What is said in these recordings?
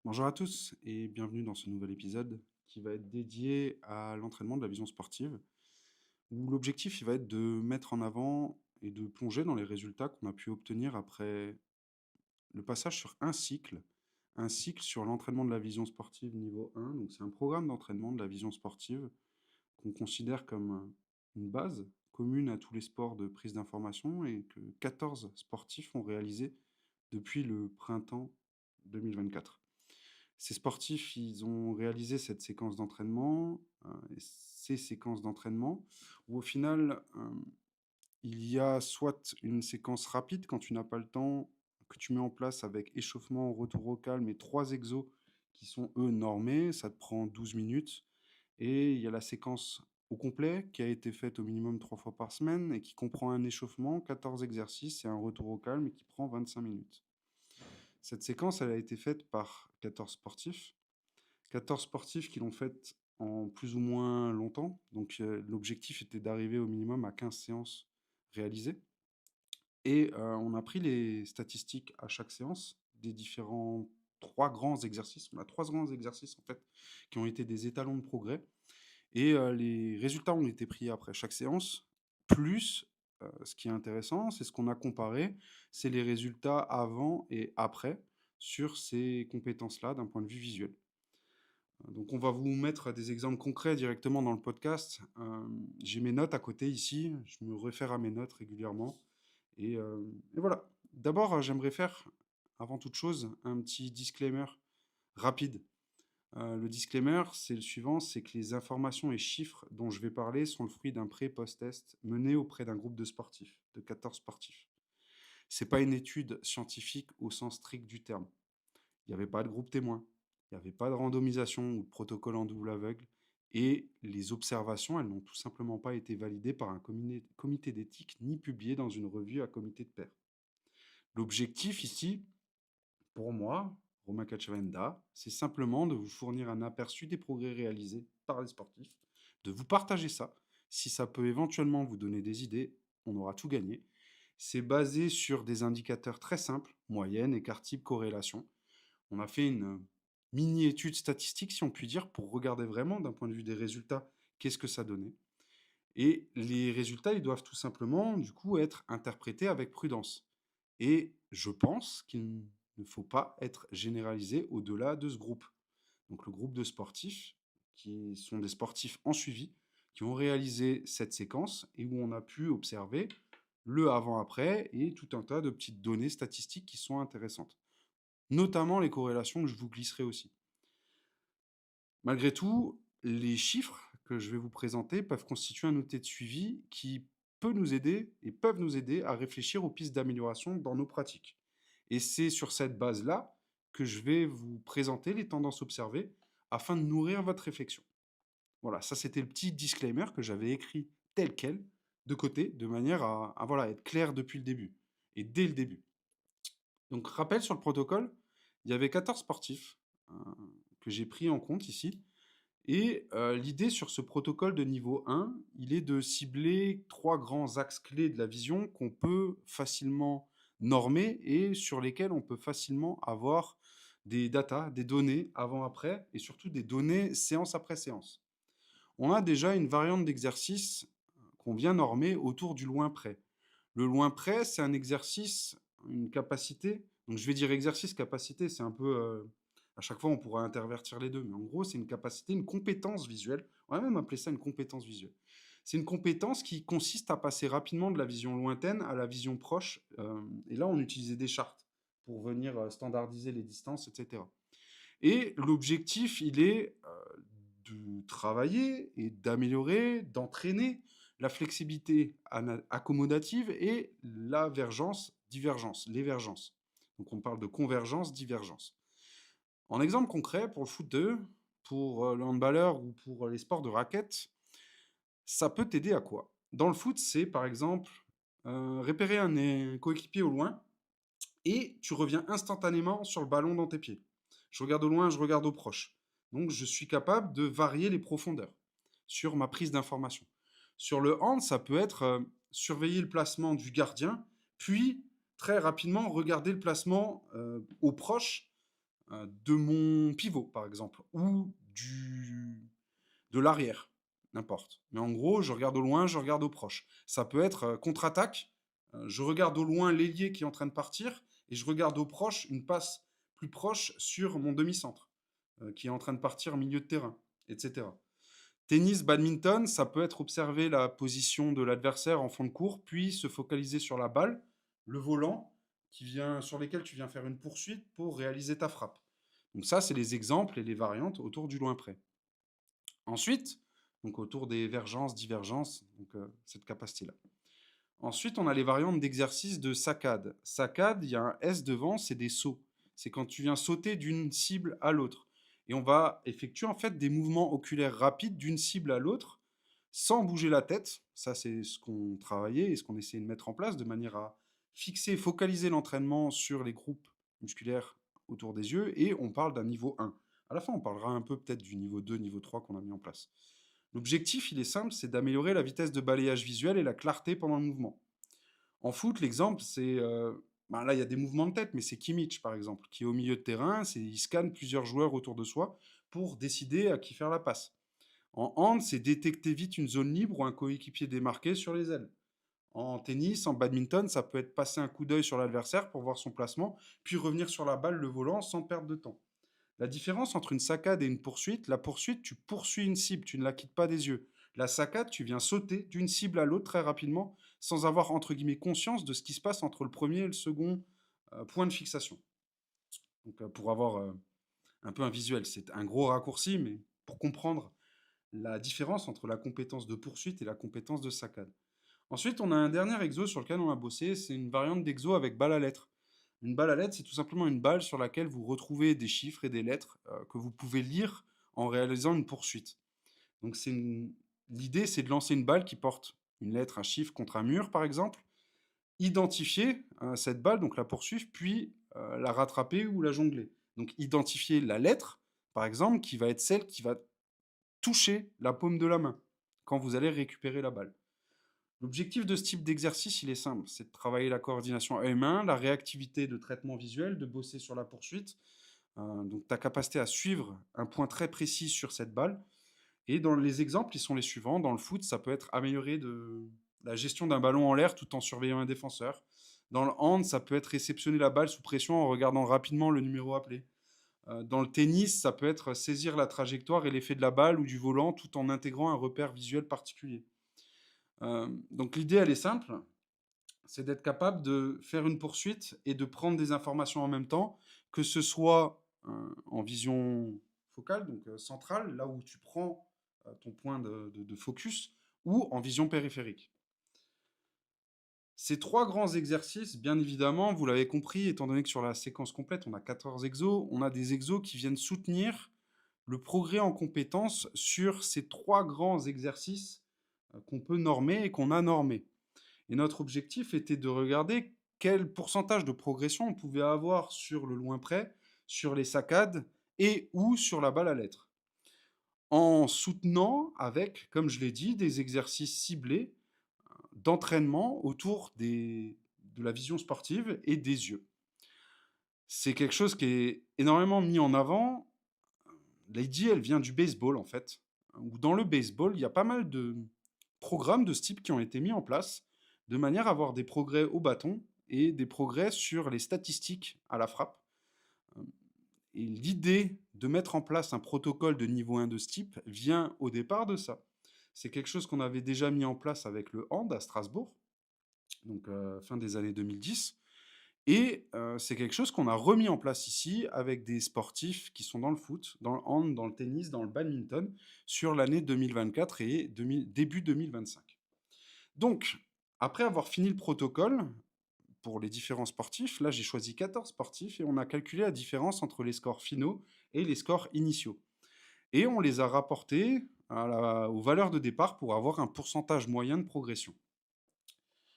Bonjour à tous et bienvenue dans ce nouvel épisode qui va être dédié à l'entraînement de la vision sportive, où l'objectif il va être de mettre en avant et de plonger dans les résultats qu'on a pu obtenir après le passage sur un cycle sur l'entraînement de la vision sportive niveau 1. Donc c'est un programme d'entraînement de la vision sportive qu'on considère comme une base commune à tous les sports de prise d'information et que 14 sportifs ont réalisé depuis le printemps 2024. Ces sportifs, ils ont réalisé cette séquence d'entraînement, et ces séquences d'entraînement où au final, il y a soit une séquence rapide quand tu n'as pas le temps, que tu mets en place avec échauffement, retour au calme et 3 exos qui sont, eux, normés, ça te prend 12 minutes et il y a la séquence au complet qui a été faite au minimum 3 fois par semaine et qui comprend un échauffement, 14 exercices et un retour au calme et qui prend 25 minutes. Cette séquence, elle a été faite par 14 sportifs. 14 sportifs qui l'ont faite en plus ou moins longtemps. Donc, l'objectif était d'arriver au minimum à 15 séances réalisées. Et on a pris les statistiques à chaque séance des différents 3 grands exercices. On a 3 grands exercices, en fait, qui ont été des étalons de progrès. Et les résultats ont été pris après chaque séance, plus, ce qui est intéressant, c'est ce qu'on a comparé, c'est les résultats avant et après sur ces compétences-là d'un point de vue visuel. Donc on va vous mettre des exemples concrets directement dans le podcast. J'ai mes notes à côté ici, je me réfère à mes notes régulièrement. Et voilà. D'abord, j'aimerais faire, avant toute chose, un petit disclaimer rapide. Le disclaimer, c'est le suivant, c'est que les informations et chiffres dont je vais parler sont le fruit d'un pré-post-test mené auprès d'un groupe de sportifs, de 14 sportifs. C'est pas une étude scientifique au sens strict du terme. Il n'y avait pas de groupe témoin, il n'y avait pas de randomisation ou de protocole en double aveugle, et les observations, elles n'ont tout simplement pas été validées par un comité d'éthique ni publiées dans une revue à comité de pairs. L'objectif ici, pour moi, Romain Cachavenda, c'est simplement de vous fournir un aperçu des progrès réalisés par les sportifs, de vous partager ça. Si ça peut éventuellement vous donner des idées, on aura tout gagné. C'est basé sur des indicateurs très simples, moyenne, écart type, corrélation. On a fait une mini-étude statistique, si on peut dire, pour regarder vraiment d'un point de vue des résultats, qu'est-ce que ça donnait. Et les résultats, ils doivent tout simplement, du coup, être interprétés avec prudence. Et je pense qu'il ne faut pas être généralisé au-delà de ce groupe. Donc le groupe de sportifs, qui sont des sportifs en suivi, qui ont réalisé cette séquence et où on a pu observer le avant-après et tout un tas de petites données statistiques qui sont intéressantes. Notamment les corrélations que je vous glisserai aussi. Malgré tout, les chiffres que je vais vous présenter peuvent constituer un outil de suivi qui peut nous aider et peuvent nous aider à réfléchir aux pistes d'amélioration dans nos pratiques. Et c'est sur cette base-là que je vais vous présenter les tendances observées afin de nourrir votre réflexion. Voilà, ça c'était le petit disclaimer que j'avais écrit tel quel, de côté, de manière à voilà, être clair depuis le début, et dès le début. Donc rappel sur le protocole, il y avait 14 sportifs que j'ai pris en compte ici. Et l'idée sur ce protocole de niveau 1, il est de cibler 3 grands axes clés de la vision qu'on peut facilement normer et sur lesquels on peut facilement avoir des datas, des données avant-après et surtout des données séance après séance. On a déjà une variante d'exercice qu'on vient normer autour du loin près. Le loin près, c'est un exercice, une capacité. Donc je vais dire exercice, capacité, c'est un peu... à chaque fois, on pourra intervertir les deux. Mais en gros, c'est une capacité, une compétence visuelle. On va même appeler ça une compétence visuelle. C'est une compétence qui consiste à passer rapidement de la vision lointaine à la vision proche. Et là, on utilisait des chartes pour venir standardiser les distances, etc. Et l'objectif, il est de travailler et d'améliorer, d'entraîner la flexibilité accommodative et la divergence, l'évergence. Donc on parle de convergence, divergence. En exemple concret, pour le foot 2, pour le handballeur ou pour les sports de raquette, ça peut t'aider à quoi? Dans le foot, c'est par exemple repérer un coéquipier au loin et tu reviens instantanément sur le ballon dans tes pieds. Je regarde au loin, je regarde au proche. Donc je suis capable de varier les profondeurs sur ma prise d'information. Sur le hand, ça peut être surveiller le placement du gardien, puis très rapidement regarder le placement au proche de mon pivot, par exemple, ou de l'arrière, n'importe. Mais en gros, je regarde au loin, je regarde au proche. Ça peut être contre-attaque, je regarde au loin l'ailier qui est en train de partir, et je regarde au proche une passe plus proche sur mon demi-centre, qui est en train de partir au milieu de terrain, etc. Tennis, badminton, ça peut être observer la position de l'adversaire en fond de cours, puis se focaliser sur la balle, le volant, sur lesquels tu viens faire une poursuite pour réaliser ta frappe. Donc ça, c'est les exemples et les variantes autour du loin près. Ensuite, donc autour des vergences, divergences, donc cette capacité-là. Ensuite, on a les variantes d'exercice de saccade. Saccade, il y a un S devant, c'est des sauts. C'est quand tu viens sauter d'une cible à l'autre. Et on va effectuer en fait des mouvements oculaires rapides d'une cible à l'autre sans bouger la tête. Ça, c'est ce qu'on travaillait et ce qu'on essayait de mettre en place de manière à fixer, focaliser l'entraînement sur les groupes musculaires autour des yeux. Et on parle d'un niveau 1. À la fin, on parlera un peu peut-être du niveau 2, niveau 3 qu'on a mis en place. L'objectif, il est simple, c'est d'améliorer la vitesse de balayage visuel et la clarté pendant le mouvement. En foot, l'exemple, c'est... là, il y a des mouvements de tête, mais c'est Kimmich, par exemple, qui est au milieu de terrain, il scanne plusieurs joueurs autour de soi pour décider à qui faire la passe. En hand, c'est détecter vite une zone libre ou un coéquipier démarqué sur les ailes. En tennis, en badminton, ça peut être passer un coup d'œil sur l'adversaire pour voir son placement, puis revenir sur la balle, le volant, sans perdre de temps. La différence entre une saccade et une poursuite, la poursuite, tu poursuis une cible, tu ne la quittes pas des yeux. La saccade, tu viens sauter d'une cible à l'autre très rapidement, sans avoir, entre guillemets, conscience de ce qui se passe entre le premier et le second point de fixation. Donc, pour avoir un peu un visuel, c'est un gros raccourci, mais pour comprendre la différence entre la compétence de poursuite et la compétence de saccade. Ensuite, on a un dernier exo sur lequel on a bossé, c'est une variante d'exo avec balle à lettres. Une balle à lettres, c'est tout simplement une balle sur laquelle vous retrouvez des chiffres et des lettres que vous pouvez lire en réalisant une poursuite. Donc l'idée, c'est de lancer une balle qui porte une lettre, un chiffre contre un mur, par exemple, identifier cette balle, donc la poursuivre, puis la rattraper ou la jongler. Donc identifier la lettre, par exemple, qui va être celle qui va toucher la paume de la main quand vous allez récupérer la balle. L'objectif de ce type d'exercice, il est simple, c'est de travailler la coordination œil-main, la réactivité de traitement visuel, de bosser sur la poursuite, donc ta capacité à suivre un point très précis sur cette balle. Et dans les exemples, ils sont les suivants. Dans le foot, ça peut être améliorer la gestion d'un ballon en l'air tout en surveillant un défenseur. Dans le hand, ça peut être réceptionner la balle sous pression en regardant rapidement le numéro appelé. Dans le tennis, ça peut être saisir la trajectoire et l'effet de la balle ou du volant tout en intégrant un repère visuel particulier. Donc l'idée, elle est simple, c'est d'être capable de faire une poursuite et de prendre des informations en même temps, que ce soit en vision focale, donc centrale, là où tu prends ton point de focus, ou en vision périphérique. Ces trois grands exercices, bien évidemment, vous l'avez compris, étant donné que sur la séquence complète, on a 14 exos, on a des exos qui viennent soutenir le progrès en compétences sur ces trois grands exercices qu'on peut normer et qu'on a normés. Et notre objectif était de regarder quel pourcentage de progression on pouvait avoir sur le loin près, sur les saccades et ou sur la balle à lettres. En soutenant avec, comme je l'ai dit, des exercices ciblés d'entraînement autour de la vision sportive et des yeux. C'est quelque chose qui est énormément mis en avant. L'idée, elle vient du baseball en fait. Où dans le baseball, il y a pas mal de programmes de ce type qui ont été mis en place de manière à avoir des progrès au bâton et des progrès sur les statistiques à la frappe. Et l'idée de mettre en place un protocole de niveau 1 de ce type vient au départ de ça. C'est quelque chose qu'on avait déjà mis en place avec le hand à Strasbourg, donc fin des années 2010. Et c'est quelque chose qu'on a remis en place ici avec des sportifs qui sont dans le foot, dans le hand, dans le tennis, dans le badminton, sur l'année 2024 et début 2025. Donc, après avoir fini le protocole, pour les différents sportifs, là j'ai choisi 14 sportifs et on a calculé la différence entre les scores finaux et les scores initiaux. Et on les a rapportés aux valeurs de départ pour avoir un pourcentage moyen de progression.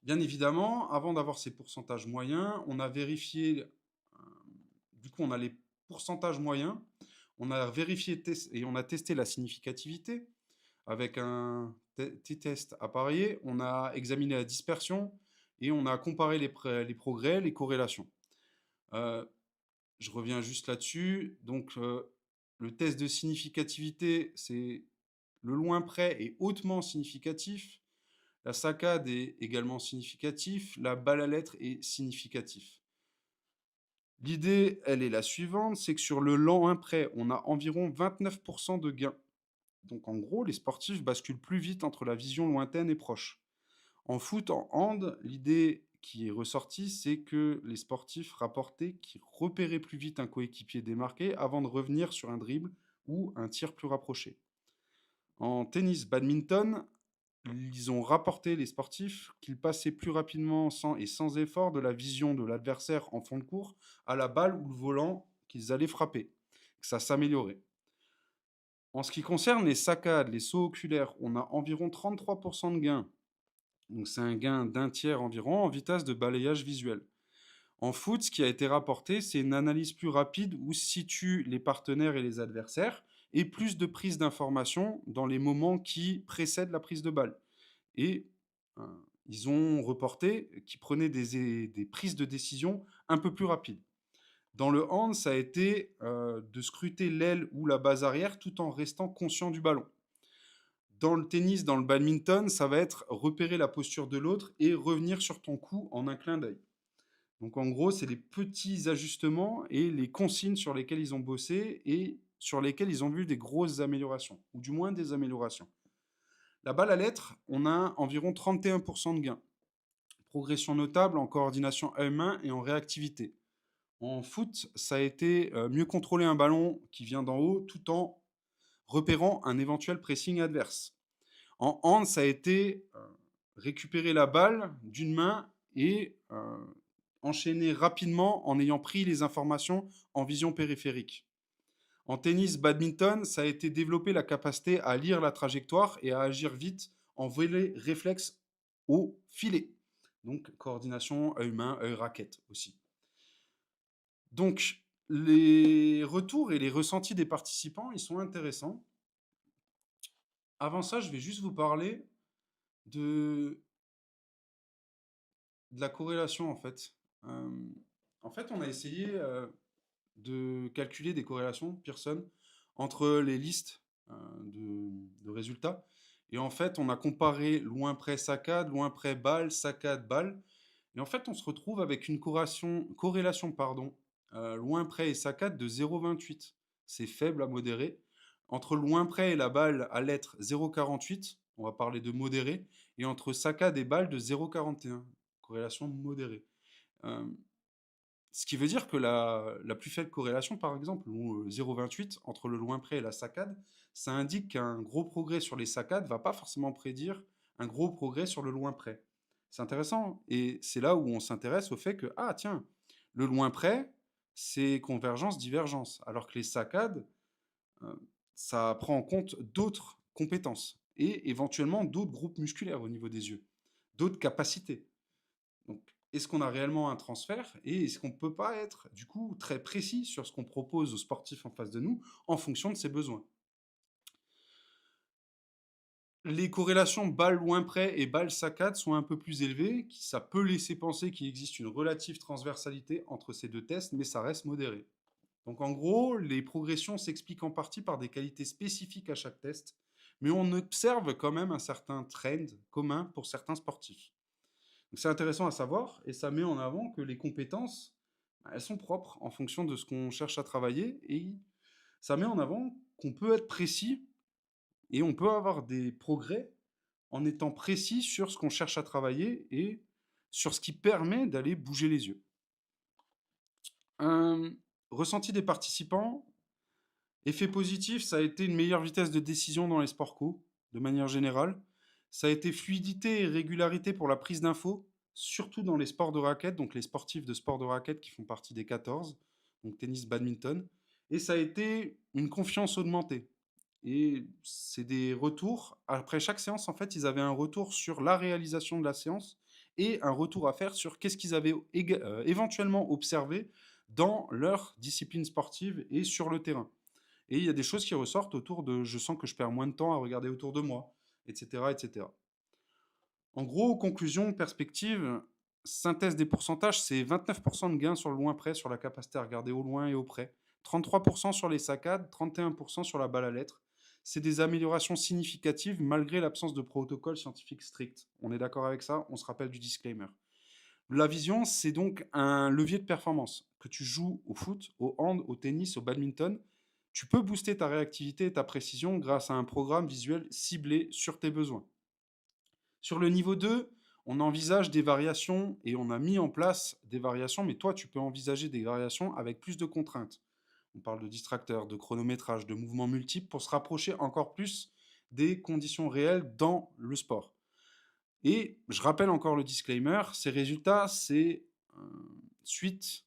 Bien évidemment, avant d'avoir ces pourcentages moyens, on a vérifié, du coup on a les pourcentages moyens, on a vérifié et on a testé la significativité avec un petit test appareillé, on a examiné la dispersion et on a comparé les progrès, les corrélations. Je reviens juste là-dessus. Donc, le test de significativité, c'est le loin près est hautement significatif. La saccade est également significatif. La balle à lettres est significatif. L'idée, elle est la suivante, c'est que sur le loin près, on a environ 29% de gains. Donc en gros, les sportifs basculent plus vite entre la vision lointaine et proche. En foot, en hand, l'idée qui est ressortie, c'est que les sportifs rapportaient qu'ils repéraient plus vite un coéquipier démarqué avant de revenir sur un dribble ou un tir plus rapproché. En tennis, badminton, ils ont rapporté, les sportifs, qu'ils passaient plus rapidement et sans effort de la vision de l'adversaire en fond de cours à la balle ou le volant qu'ils allaient frapper, que ça s'améliorait. En ce qui concerne les saccades, les sauts oculaires, on a environ 33% de gains. Donc c'est un gain d'un tiers environ en vitesse de balayage visuel. En foot, ce qui a été rapporté, c'est une analyse plus rapide où se situent les partenaires et les adversaires et plus de prise d'informations dans les moments qui précèdent la prise de balle. Et euh, ils ont reporté qu'ils prenaient des prises de décision un peu plus rapides. Dans le hand, ça a été de scruter l'aile ou la base arrière tout en restant conscient du ballon. Dans le tennis, dans le badminton, ça va être repérer la posture de l'autre et revenir sur ton coup en un clin d'œil. Donc en gros, c'est les petits ajustements et les consignes sur lesquelles ils ont bossé et sur lesquelles ils ont vu des grosses améliorations, ou du moins des améliorations. La balle à lettres, on a environ 31% de gains. Progression notable en coordination à main et en réactivité. En foot, ça a été mieux contrôler un ballon qui vient d'en haut tout en repérant un éventuel pressing adverse. En hand, ça a été récupérer la balle d'une main et enchaîner rapidement en ayant pris les informations en vision périphérique. En tennis, badminton, ça a été développer la capacité à lire la trajectoire et à agir vite en volet réflexe au filet. Donc, coordination œil-main, œil-raquette aussi. Donc, les retours et les ressentis des participants, ils sont intéressants. Avant ça, je vais juste vous parler de, de la corrélation, en fait. Euh, En fait, on a essayé de calculer des corrélations Pearson entre les listes de résultats. Et en fait, on a comparé loin près saccade, loin près balle, saccade, balle. Et en fait, on se retrouve avec une corrélation pardon, loin près et saccade de 0,28. C'est faible à modéré. Entre loin près et la balle à lettre 0,48, on va parler de modéré. Et entre saccade et balle de 0,41, corrélation modérée. Euh, Ce qui veut dire que la plus faible corrélation, par exemple, ou 0,28 entre le loin près et la saccade, ça indique qu'un gros progrès sur les saccades va pas forcément prédire un gros progrès sur le loin près. C'est intéressant. Et c'est là où on s'intéresse au fait que, ah tiens, le loin près, c'est convergence-divergence. Alors que les saccades, euh, ça prend en compte d'autres compétences et éventuellement d'autres groupes musculaires au niveau des yeux, d'autres capacités. Donc, est-ce qu'on a réellement un transfert et est-ce qu'on ne peut pas être, du coup, très précis sur ce qu'on propose aux sportifs en face de nous en fonction de ses besoins? Les corrélations balle loin près et balle saccade sont un peu plus élevées. Ça peut laisser penser qu'il existe une relative transversalité entre ces deux tests, mais ça reste modéré. Donc en gros, les progressions s'expliquent en partie par des qualités spécifiques à chaque test, mais on observe quand même un certain trend commun pour certains sportifs. Donc c'est intéressant à savoir et ça met en avant que les compétences, bah, elles sont propres en fonction de ce qu'on cherche à travailler et ça met en avant qu'on peut être précis et on peut avoir des progrès en étant précis sur ce qu'on cherche à travailler et sur ce qui permet d'aller bouger les yeux. Un ressenti des participants, effet positif, ça a été une meilleure vitesse de décision dans les sports co, de manière générale. Ça a été fluidité et régularité pour la prise d'infos, surtout dans les sports de raquette, donc les sportifs de sport de raquette qui font partie des 14, donc tennis, badminton. Et ça a été une confiance augmentée. Et c'est des retours. Après chaque séance, en fait, ils avaient un retour sur la réalisation de la séance et un retour à faire sur qu'est-ce qu'ils avaient éventuellement observé dans leur discipline sportive et sur le terrain. Et il y a des choses qui ressortent autour de je sens que je perds moins de temps à regarder autour de moi, etc. etc. En gros, conclusion, perspective, Synthèse des pourcentages, c'est 29% de gains sur le loin près, sur la capacité à regarder au loin et au près. 33% sur les saccades, 31% sur la balle à lettres. C'est des améliorations significatives malgré l'absence de protocole scientifique strict. On est d'accord avec ça? On se rappelle du disclaimer. La vision, c'est donc un levier de performance. Que tu joues au foot, au hand, au tennis, au badminton, tu peux booster ta réactivité et ta précision grâce à un programme visuel ciblé sur tes besoins. Sur le niveau 2, on envisage des variations et on a mis en place des variations, mais toi, tu peux envisager des variations avec plus de contraintes. On parle de distracteurs, de chronométrage, de mouvements multiples pour se rapprocher encore plus des conditions réelles dans le sport. Et je rappelle encore le disclaimer, ces résultats, c'est suite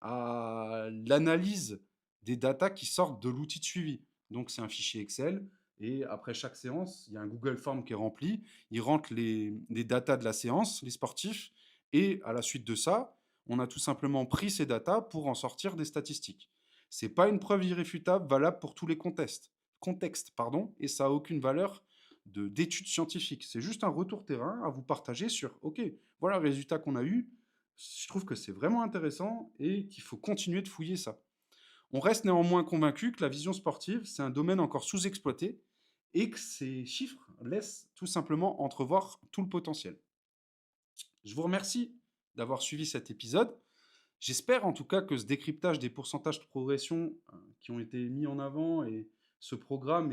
à l'analyse des datas qui sortent de l'outil de suivi. Donc c'est un fichier Excel et après chaque séance, il y a un Google Form qui est rempli. Il rentre les datas de la séance, les sportifs, et à la suite de ça, on a tout simplement pris ces datas pour en sortir des statistiques. Ce n'est pas une preuve irréfutable valable pour tous les contextes pardon, et ça n'a aucune valeur d'études scientifiques. C'est juste un retour terrain à vous partager sur, OK, voilà le résultat qu'on a eu, je trouve que c'est vraiment intéressant et qu'il faut continuer de fouiller ça. On reste néanmoins convaincu que la vision sportive, c'est un domaine encore sous-exploité et que ces chiffres laissent tout simplement entrevoir tout le potentiel. Je vous remercie d'avoir suivi cet épisode. J'espère en tout cas que ce décryptage des pourcentages de progression qui ont été mis en avant et ce programme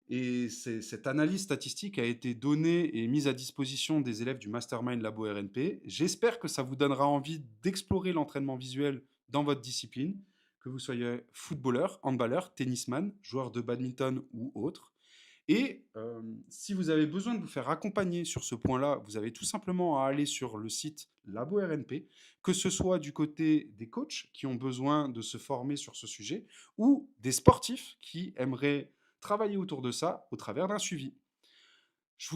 et cette analyse statistique a été donnée et mise à disposition des élèves du Mastermind Labo RNP. J'espère que ça vous donnera envie d'explorer l'entraînement visuel dans votre discipline, que vous soyez footballeur, handballeur, tennisman, joueur de badminton ou autre. Et si vous avez besoin de vous faire accompagner sur ce point-là, vous avez tout simplement à aller sur le site Labo RNP, que ce soit du côté des coachs qui ont besoin de se former sur ce sujet ou des sportifs qui aimeraient travailler autour de ça au travers d'un suivi.